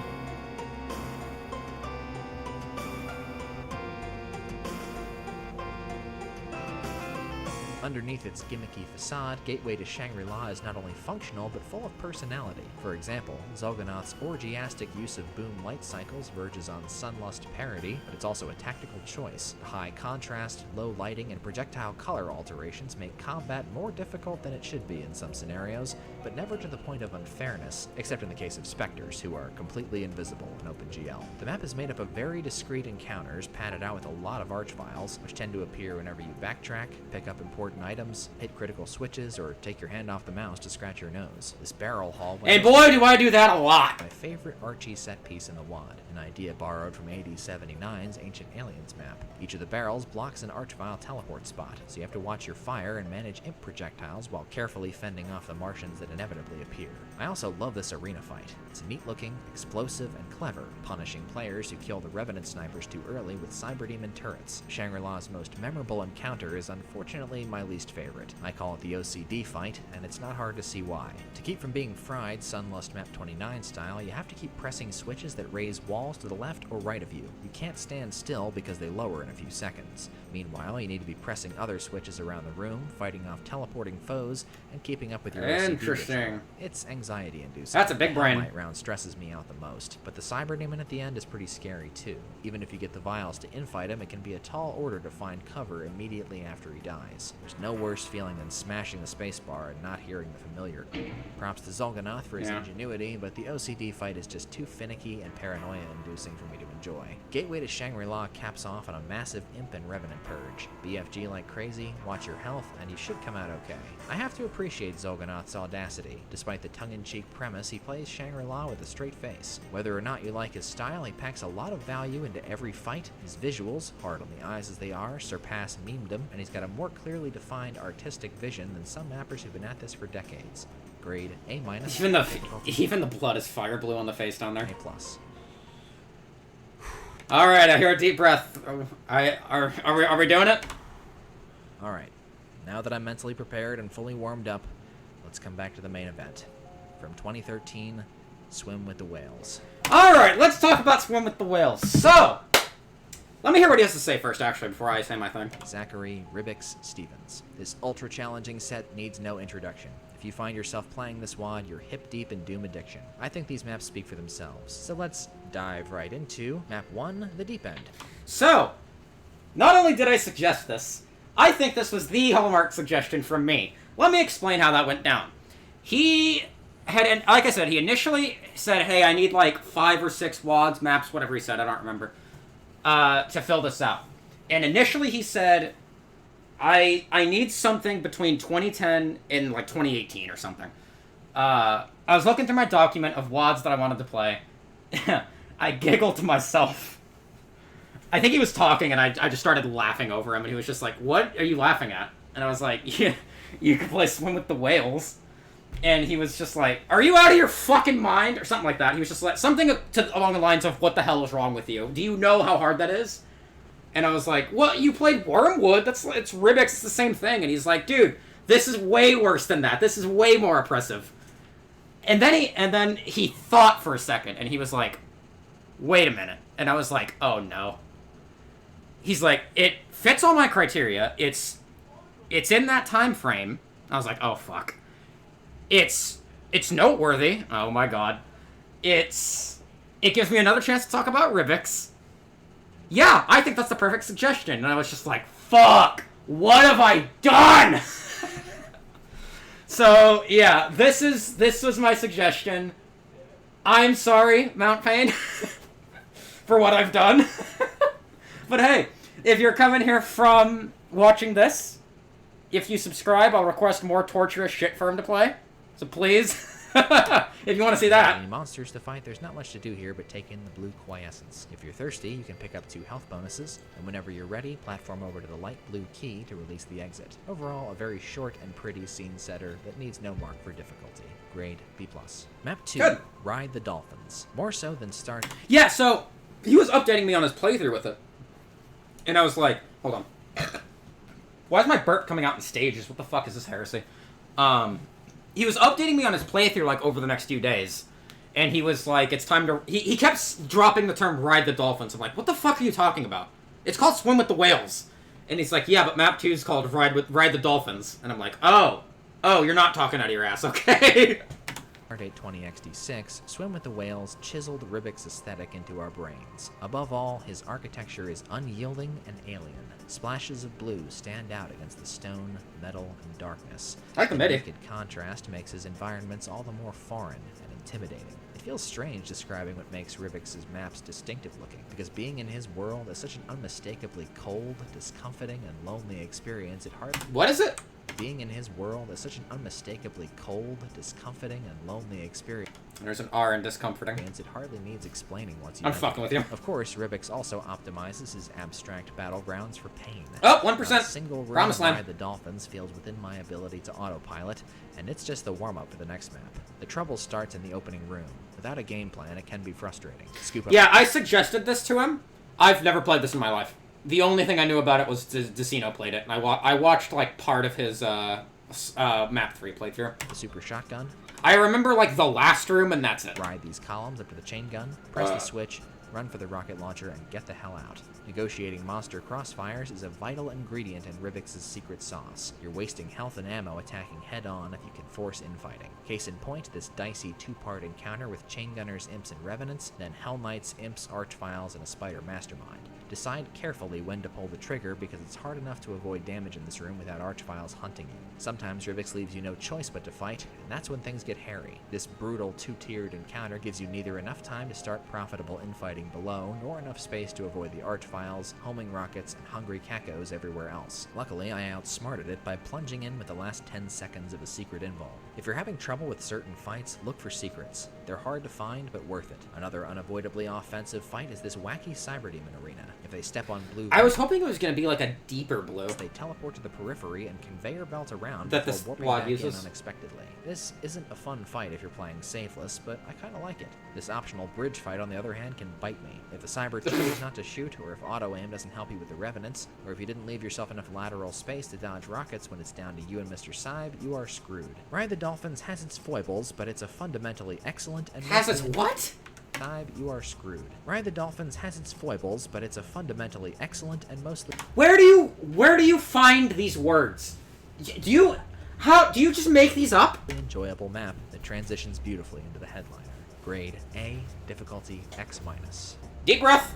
S2: Underneath its gimmicky facade, Gateway to Shangri-La is not only functional, but full of personality. For example, Zolganoth's orgiastic use of boom light cycles verges on Sunlust parody, but it's also a tactical choice. The high contrast, low lighting, and projectile color alterations make combat more difficult than it should be in some scenarios, but never to the point of unfairness, except in the case of Spectres, who are completely invisible in OpenGL. The map is made up of very discrete encounters, padded out with a lot of archviles, which tend to appear whenever you backtrack, pick up important items, hit critical switches, or take your hand off the mouse to scratch your nose. This barrel hall...
S1: And boy, do I do that a lot!
S2: My favorite Archie set piece in the WAD, an idea borrowed from AD-79's Ancient Aliens map. Each of the barrels blocks an archvile teleport spot, so you have to watch your fire and manage imp projectiles while carefully fending off the Martians that inevitably appear. I also love this arena fight. It's neat-looking, explosive, and clever, punishing players who kill the Revenant snipers too early with Cyberdemon turrets. Shangri-La's most memorable encounter is unfortunately my least favorite. I call it the OCD fight, and it's not hard to see why. To keep from being fried Sunlust Map 29 style, you have to keep pressing switches that raise walls to the left or right of you. You can't stand still because they lower in a few seconds. Meanwhile, you need to be pressing other switches around the room, fighting off teleporting foes, and keeping up with your OCD
S1: Interesting.
S2: vision. It's anxiety-inducing.
S1: That's a big brain.
S2: The Hellmite round stresses me out the most, but the Cyberdemon at the end is pretty scary too. Even if you get the vials to infight him, it can be a tall order to find cover immediately after he dies. There's no worse feeling than smashing the spacebar and not hearing the familiar. Props to Zolganoth for his ingenuity, but the OCD fight is just too finicky and paranoia-inducing for me to enjoy. Gateway to Shangri-La caps off on a massive imp and revenant purge. BFG like crazy, watch your health, and you should come out okay. I have to appreciate Zolganoth's audacity. Despite the tongue-in-cheek premise, he plays Shangri-La with a straight face. Whether or not you like his style, he packs a lot of value into every fight. His visuals, hard on the eyes as they are, surpass memedom, and he's got a more clearly defined artistic vision than some mappers who've been at this for decades. Grade A-.
S1: Even the blood is fire blue on the face down there.
S2: A+.
S1: Alright, I hear a deep breath. Are we doing it?
S2: Alright, now that I'm mentally prepared and fully warmed up, let's come back to the main event. From 2013, Swim with the Whales.
S1: Alright, let's talk about Swim with the Whales. So, let me hear what he has to say first, actually, before I say my thing.
S2: Zachary Ribix Stevens. This ultra-challenging set needs no introduction. If you find yourself playing this WAD, you're hip-deep in Doom addiction. I think these maps speak for themselves, so let's dive right into Map 1, the Deep End.
S1: So, not only did I suggest this, I think this was the hallmark suggestion from me. Let me explain how that went down. He had, like I said, he initially said, hey, I need like 5 or 6 WADs, maps, whatever he said, I don't remember, to fill this out. And initially he said, I need something between 2010 and like 2018 or something. I was looking through my document of WADs that I wanted to play. I giggled to myself. I think he was talking and I just started laughing over him and he was just like, what are you laughing at? And I was like, yeah, you can play Swim with the Whales. And he was just like, are you out of your fucking mind? Or something like that. He was just like, something along the lines of, what the hell is wrong with you? Do you know how hard that is? And I was like, well, you played Wormwood. It's Ribix. It's the same thing. And he's like, dude, this is way worse than that. This is way more oppressive. And then he thought for a second, and he was like, wait a minute. And I was like, oh no. He's like, it fits all my criteria. It's in that time frame. I was like, oh fuck. It's noteworthy. Oh my god. It gives me another chance to talk about Ribix. Yeah, I think that's the perfect suggestion. And I was just like, fuck, what have I done? So, yeah, this was my suggestion. I'm sorry, Mount Pain, for what I've done. But hey, if you're coming here from watching this, if you subscribe, I'll request more torturous shit for him to play. So please, if you want to see that.
S2: Any monsters to fight, there's not much to do here but take in the blue quiescence. If you're thirsty, you can pick up 2 health bonuses, and whenever you're ready, platform over to the light blue key to release the exit. Overall, a very short and pretty scene setter that needs no mark for difficulty. Grade B+. Map 2,
S1: Good.
S2: Ride the Dolphins. More so than Start.
S1: Yeah, so he was updating me on his playthrough with it. And I was like, hold on. Why is my burp coming out in stages? What the fuck is this heresy? He was updating me on his playthrough, like, over the next few days. And he was like, it's time to... He kept dropping the term Ride the Dolphins. I'm like, what the fuck are you talking about? It's called Swim with the Whales. And he's like, yeah, but map 2 is called Ride the Dolphins. And I'm like, oh, you're not talking out of your ass, okay?
S2: Art 820XD6, Swim with the Whales chiseled Rybik's aesthetic into our brains. Above all, his architecture is unyielding and alien. Splashes of blue stand out against the stone, metal, and darkness.
S1: I like the MIDI.
S2: Naked contrast makes his environments all the more foreign and intimidating. It feels strange describing what makes Rybik's maps distinctive looking, because being in his world is such an unmistakably cold, discomforting, and lonely experience it hardly...
S1: What is it?
S2: Being in his world is such an unmistakably cold, discomforting, and lonely experience.
S1: There's an R in discomforting.
S2: It hardly needs explaining once you
S1: I'm
S2: know
S1: fucking with you.
S2: Of course, Rybik's also optimizes his abstract battlegrounds for pain.
S1: Oh, 1%.
S2: Not a single room
S1: Promised land.
S2: Ride the Dolphins feels within my ability to autopilot, and it's just the warm-up for the next map. The trouble starts in the opening room. Without a game plan, it can be frustrating. Scoop up.
S1: Yeah, I suggested this to him. I've never played this in my life. The only thing I knew about it was Decino played it, and I watched, like, part of his, map 3 playthrough.
S2: The super shotgun.
S1: I remember, like, the last room, and that's it.
S2: Ride these columns up to the chain gun, press the switch, run for the rocket launcher, and get the hell out. Negotiating monster crossfires is a vital ingredient in Rybik's secret sauce. You're wasting health and ammo attacking head-on if you can force infighting. Case in point, this dicey two-part encounter with chain gunners, imps, and revenants, then Hell Knights, imps, archviles, and a spider mastermind. Decide carefully when to pull the trigger, because it's hard enough to avoid damage in this room without archviles hunting you. Sometimes Rybik's leaves you no choice but to fight, and that's when things get hairy. This brutal two-tiered encounter gives you neither enough time to start profitable infighting below, nor enough space to avoid the archviles, homing rockets, and hungry cacos everywhere else. Luckily, I outsmarted it by plunging in with the last 10 seconds of a secret invul. If you're having trouble with certain fights, look for secrets. They're hard to find, but worth it. Another unavoidably offensive fight is this wacky Cyberdemon arena. If they step on blue...
S1: I was hoping it was going to be like a deeper blue.
S2: They teleport to the periphery and conveyor belt around
S1: that
S2: before warping
S1: squad
S2: back
S1: uses.
S2: in unexpectedly. This isn't a fun fight if you're playing safeless, but I kinda like it. This optional bridge fight, on the other hand, can bite me. If the Cyber chooses not to shoot, or if auto-aim doesn't help you with the Revenants, or if you didn't leave yourself enough lateral space to dodge rockets when it's down to you and Mr. Cybe, you are screwed. Ride the Dolphins has its foibles, but it's a fundamentally excellent and...
S1: Has its what?
S2: Cybe, you are screwed. Ride the Dolphins has its foibles, but it's a fundamentally excellent and mostly...
S1: Where do you find these words? Do you just make these up?
S2: enjoyable map that transitions beautifully into the headliner. Grade A, difficulty X-.
S1: Deep breath.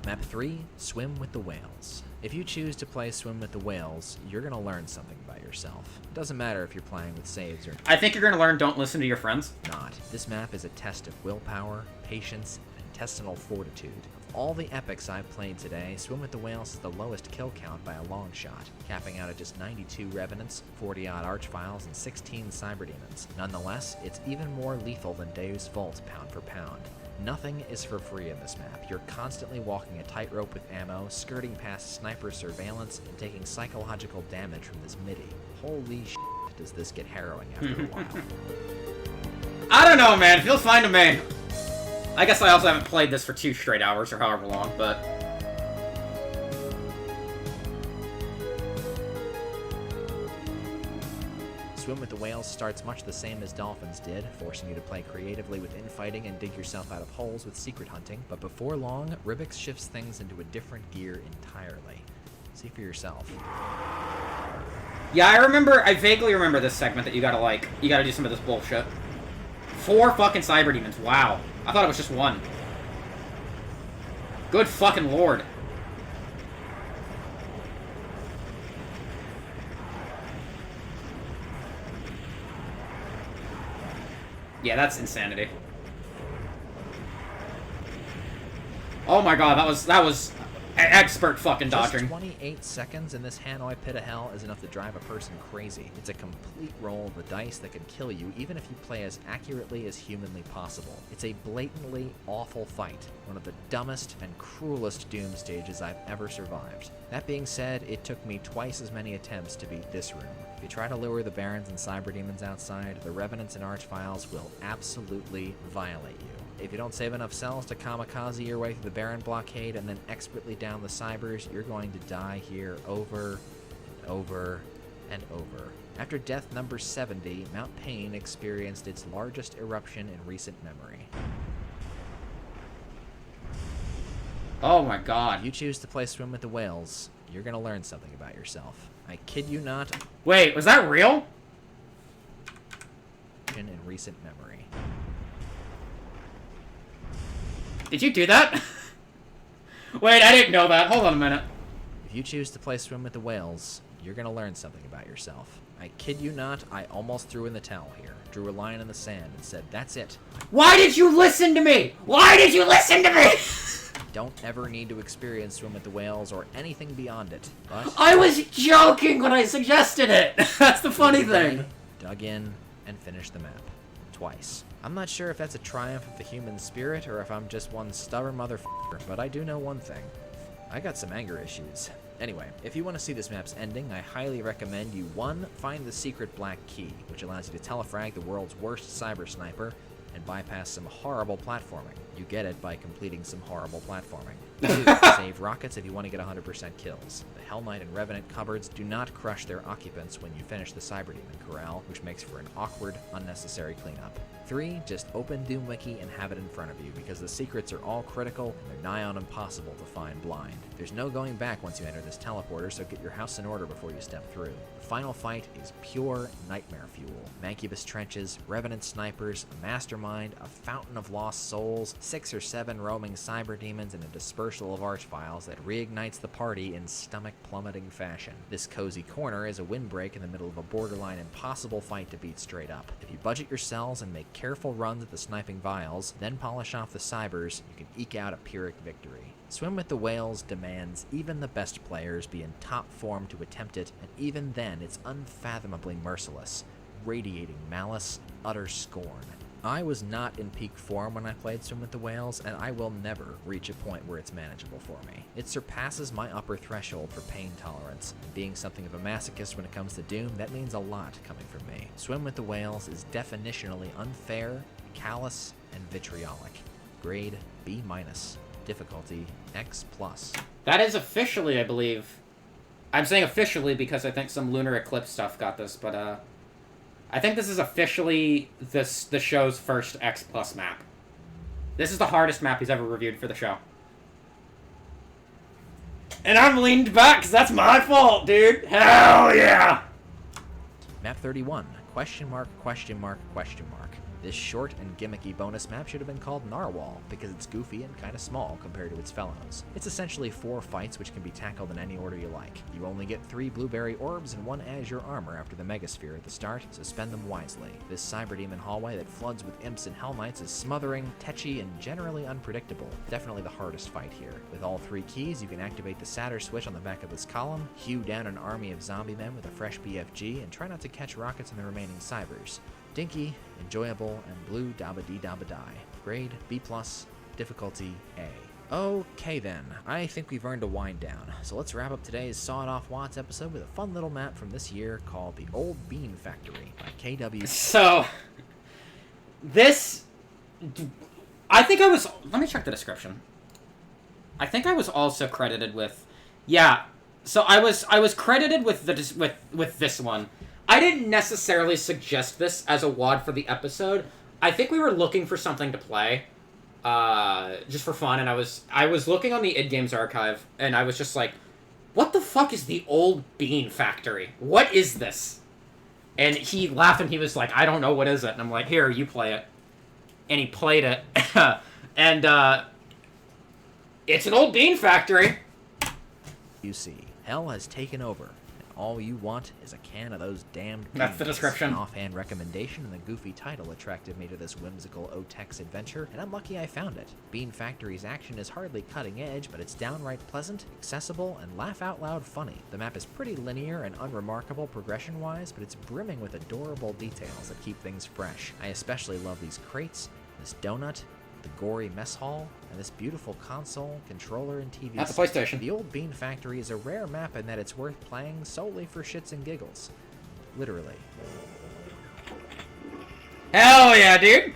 S2: Map 3, Swim with the Whales. If you choose to play Swim with the Whales, you're gonna learn something about yourself. It doesn't matter if you're playing with saves or
S1: I think you're gonna learn don't listen to your friends.
S2: not. This map is a test of willpower, patience, and intestinal fortitude. Of all the epics I've played today, Swim with the Whales is the lowest kill count by a long shot, capping out at just 92 Revenants, 40-odd Archviles, and 16 Cyberdemons. Nonetheless, it's even more lethal than DEUS VULT pound for pound. Nothing is for free in this map. You're constantly walking a tightrope with ammo, skirting past sniper surveillance, and taking psychological damage from this MIDI. Holy shit, does this get harrowing after a while.
S1: I don't know, man. It feels fine to me. I guess I also haven't played this for 2 straight hours or however long, but...
S2: Swim with the Whales starts much the same as Dolphins did, forcing you to play creatively with infighting and dig yourself out of holes with secret hunting, but before long, Rybik's shifts things into a different gear entirely. See for yourself.
S1: Yeah, I vaguely remember this segment that you gotta do some of this bullshit. 4 fucking Cyberdemons, wow. I thought it was just 1. Good fucking lord. Yeah, that's insanity. Oh my god, that was expert fucking dodging.
S2: Just 28 seconds in this Hanoi pit of hell is enough to drive a person crazy. It's a complete roll of the dice that can kill you even if you play as accurately as humanly possible. It's a blatantly awful fight, one of the dumbest and cruelest Doom stages I've ever survived. That being said, it took me twice as many attempts to beat this room. If you try to lure the Barons and Cyberdemons outside, the Revenants and Archviles will absolutely violate you. If you don't save enough cells to kamikaze your way through the Baron blockade and then expertly down the Cybers, you're going to die here over and over and over After death number 70, Mount Pain experienced its largest eruption in recent memory.
S1: Oh my god.
S2: If you choose to play Swim with the Whales, you're gonna learn something about yourself. I kid you not.
S1: Wait, was that real?
S2: In recent memory.
S1: Did you do that? Wait, I didn't know that. Hold on a minute.
S2: If you choose to play Swim with the Whales, you're gonna learn something about yourself. I kid you not, I almost threw in the towel here. Drew a line in the sand and said, that's it.
S1: Why did you listen to me? Why did you listen to me?
S2: Don't ever need to experience Swim with the Whales or anything beyond it, but...
S1: I was joking when I suggested it. That's the funny thing.
S2: Dug in and finished the map. Twice. I'm not sure if that's a triumph of the human spirit or if I'm just one stubborn motherfucker, but I do know one thing. I got some anger issues. Anyway, if you want to see this map's ending, I highly recommend you 1. Find the secret black key, which allows you to telefrag the world's worst cyber sniper and bypass some horrible platforming. You get it by completing some horrible platforming. 2. Save rockets if you want to get 100% kills. The Hell Knight and Revenant cupboards do not crush their occupants when you finish the Cyber Demon Corral, which makes for an awkward, unnecessary cleanup. 3. Just open Doom Wiki and have it in front of you, because the secrets are all critical and they're nigh on impossible to find blind. There's no going back once you enter this teleporter, so get your house in order before you step through. The final fight is pure nightmare fuel. Mancubus trenches, Revenant snipers, a mastermind, a fountain of lost souls, 6 or 7 roaming cyber demons, and a dispersal of archviles that reignites the party in stomach-plummeting fashion. This cozy corner is a windbreak in the middle of a borderline impossible fight to beat straight up. If you budget your cells and make careful runs at the sniping vials, then polish off the cybers, you can eke out a Pyrrhic victory. Swim with the Whales demands even the best players be in top form to attempt it, and even then it's unfathomably merciless, radiating malice, utter scorn. I was not in peak form when I played Swim with the Whales, and I will never reach a point where it's manageable for me. It surpasses my upper threshold for pain tolerance, and being something of a masochist when it comes to Doom, that means a lot coming from me. Swim with the Whales is definitionally unfair, callous, and vitriolic. Grade B-. Difficulty X+.
S1: That is officially, I believe. I'm saying officially because I think some lunar eclipse stuff got this, but I think this is officially the show's first X+ map. This is the hardest map he's ever reviewed for the show. And I'm leaned back because that's my fault, dude. Hell yeah!
S2: Map 31. Question mark, question mark, question mark. This short and gimmicky bonus map should have been called Narwhal, because it's goofy and kinda small compared to its fellows. It's essentially 4 fights which can be tackled in any order you like. You only get 3 blueberry orbs and 1 azure armor after the Megasphere at the start, so spend them wisely. This Cyber Demon hallway that floods with imps and Hell Knights is smothering, tetchy, and generally unpredictable. Definitely the hardest fight here. With all 3 keys, you can activate the Satyr switch on the back of this column, hew down an army of zombie men with a fresh BFG, and try not to catch rockets in the remaining cybers. Dinky, enjoyable, and blue dabba-dee-dabba-die. Grade B+, difficulty A. Okay then, I think we've earned a wind down, so let's wrap up today's Sawed Off Watts episode with a fun little map from this year called The Old Bean Factory by KW.
S1: So, this... I think I was... Let me check the description. I think I was also credited with... Yeah, so I was credited with with this one. I didn't necessarily suggest this as a WOD for the episode. I think we were looking for something to play, just for fun, and I was looking on the id Games archive, and I was just like, what the fuck is the Old Bean Factory? What is this? And he laughed, and he was like, I don't know, what is it? And I'm like, here, you play it. And he played it, and it's an old bean factory.
S2: You see, hell has taken over. All you want is a can of those damned beans.
S1: That's the description.
S2: An offhand recommendation and the goofy title attracted me to this whimsical OTEX adventure, and I'm lucky I found it. Bean Factory's action is hardly cutting edge, but it's downright pleasant, accessible, and laugh-out-loud funny. The map is pretty linear and unremarkable progression-wise, but it's brimming with adorable details that keep things fresh. I especially love these crates, this donut, the gory mess hall, and this beautiful console, controller, and TV.
S1: That's a PlayStation.
S2: The Old Bean Factory is a rare map in that it's worth playing solely for shits and giggles. Literally.
S1: Hell yeah, dude!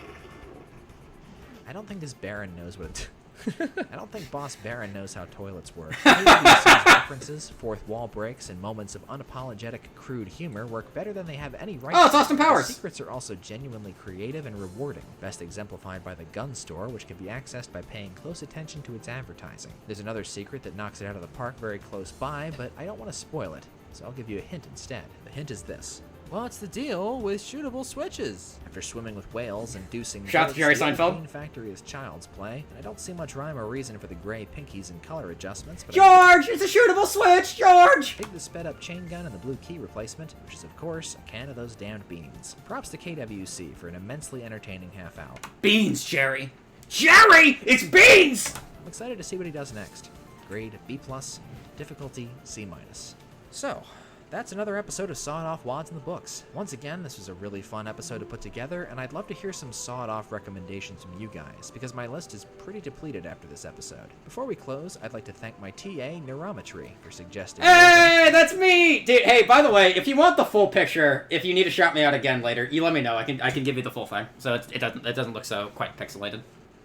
S2: I don't think this Baron knows what I don't think Boss Baron knows how toilets work. AWC's references, fourth wall breaks, and moments of unapologetic, crude humor work better than they have any right
S1: Oh, it's
S2: to.
S1: Austin Powers!
S2: The secrets are also genuinely creative and rewarding, best exemplified by the gun store, which can be accessed by paying close attention to its advertising. There's another secret that knocks it out of the park very close by, but I don't want to spoil it, so I'll give you a hint instead. The hint is this. What's the deal with shootable switches? After swimming with whales and deucing
S1: Shout out to Jerry
S2: bullets, the
S1: Seinfeld.
S2: Bean Factory is child's play, and I don't see much rhyme or reason for the gray pinkies and color adjustments, but
S1: George! It's a shootable switch! George!
S2: dig the sped-up chain gun and the blue key replacement, which is, of course, a can of those damned beans. Props to KWC for an immensely entertaining half hour.
S1: Beans, Jerry! Jerry! It's beans!
S2: I'm excited to see what he does next. Grade B+, difficulty C-. So, that's another episode of Sawed Off Wads in the books. Once again, this was a really fun episode to put together, and I'd love to hear some Sawed Off recommendations from you guys, because my list is pretty depleted after this episode. Before we close, I'd like to thank my TA, Neurometry, for suggesting...
S1: Hey, that's me! Dude, hey, by the way, if you want the full picture, if you need to shout me out again later, you let me know. I can give you the full thing, so it doesn't look so quite pixelated.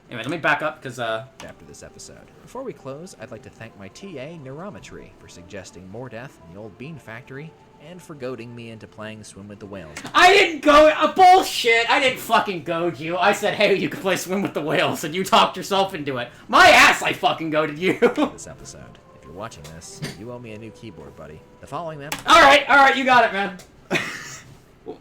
S1: Anyway, let me back up, because,
S2: after this episode. Before we close, I'd like to thank my TA, Neurometry, for suggesting more death in the old Bean Factory, and for goading me into playing Swim with the Whales.
S1: I didn't go... bullshit! I didn't fucking goad you. I said, hey, you can play Swim with the Whales, and you talked yourself into it. My ass, I fucking goaded you!
S2: This episode. If you're watching this, you owe me a new keyboard, buddy. The following
S1: Alright, you got it, man.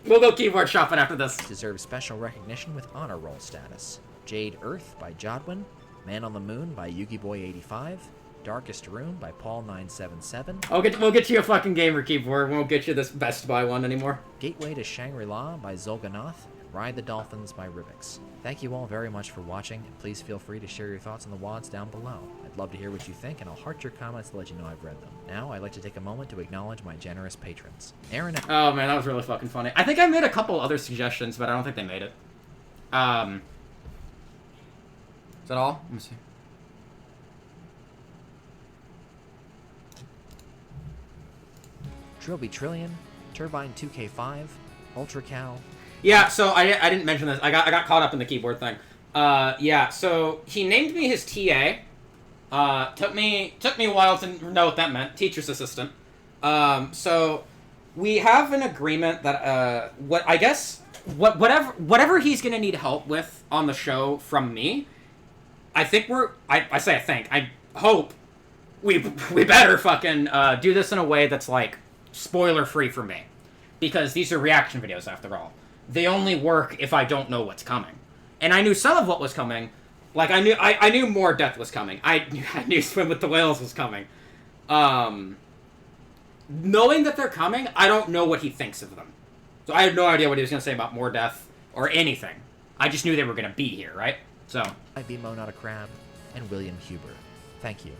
S1: We'll go keyboard shopping after this.
S2: deserves special recognition with honor roll status. Jade Earth by Jodwin, Man on the Moon by YugiBoy85, Darkest Room by Paul977,
S1: We'll get you a fucking gamer keyboard. We won't get you this Best Buy one anymore.
S2: Gateway to Shangri-La by Zolganoth, and Ride the Dolphins by Rivix. Thank you all very much for watching, and please feel free to share your thoughts on the wads down below. I'd love to hear what you think, and I'll heart your comments to let you know I've read them. Now, I'd like to take a moment to acknowledge my generous patrons. Aaron...
S1: Oh, man, that was really fucking funny. I think I made a couple other suggestions, but I don't think they made it. Is that all? Let me see.
S2: Trilby Trillion, Turbine 2K5, Ultra Cow.
S1: Yeah, so I didn't mention this. I got caught up in the keyboard thing. Yeah, so he named me his TA. Took me a while to know what that meant. Teacher's assistant. So we have an agreement that whatever he's gonna need help with on the show from me, I think I hope we better fucking do this in a way that's like spoiler free for me, because these are reaction videos after all. They only work if I don't know what's coming, and I knew some of what was coming. Like I knew more death was coming. I knew Swim with the Whales was coming. Knowing that they're coming, I don't know what he thinks of them. So I had no idea what he was gonna say about more death or anything. I just knew they were gonna be here, right? So.
S2: I be Mo Not a Crab, and William Huber. Thank you.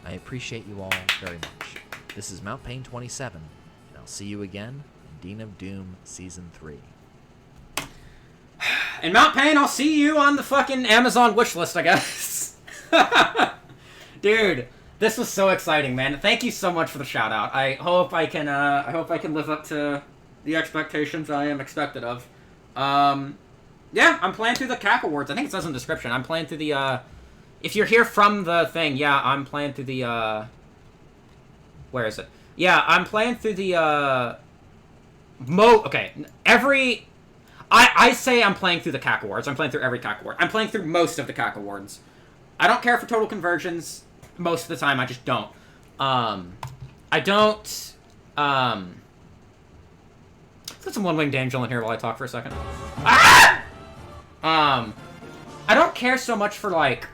S2: I appreciate you all very much. This is Mount Pain 27, and I'll see you again in Dean of Doom Season 3.
S1: And Mount Pain, I'll see you on the fucking Amazon wishlist, I guess. Dude, this was so exciting, man. Thank you so much for the shout out. I hope I can live up to the expectations I am expected of. Yeah, I'm playing through the CAC Awards. I think it says in the description. I'm playing through the, if you're here from the thing, yeah, I'm playing through the, where is it? Yeah, I'm playing through the, I say I'm playing through the CAC Awards. I'm playing through every CAC Award. I'm playing through most of the CAC Awards. I don't care for total conversions most of the time. I just don't. Let's put some One-Winged Angel in here while I talk for a second. Ah! I don't care so much for, like,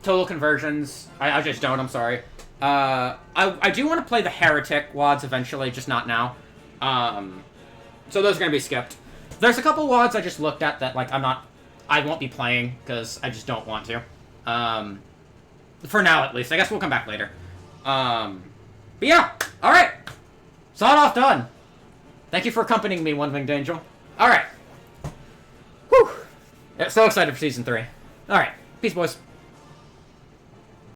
S1: total conversions. I just don't, I'm sorry. I do want to play the Heretic WADs eventually, just not now. So those are going to be skipped. There's a couple WADs I just looked at that, like, I won't be playing, because I just don't want to. For now, at least. I guess we'll come back later. But yeah, alright. Sawed Off done. Thank you for accompanying me, One-Winged Angel. Alright. Whew. Yeah, so excited for Season 3. Alright. Peace, boys.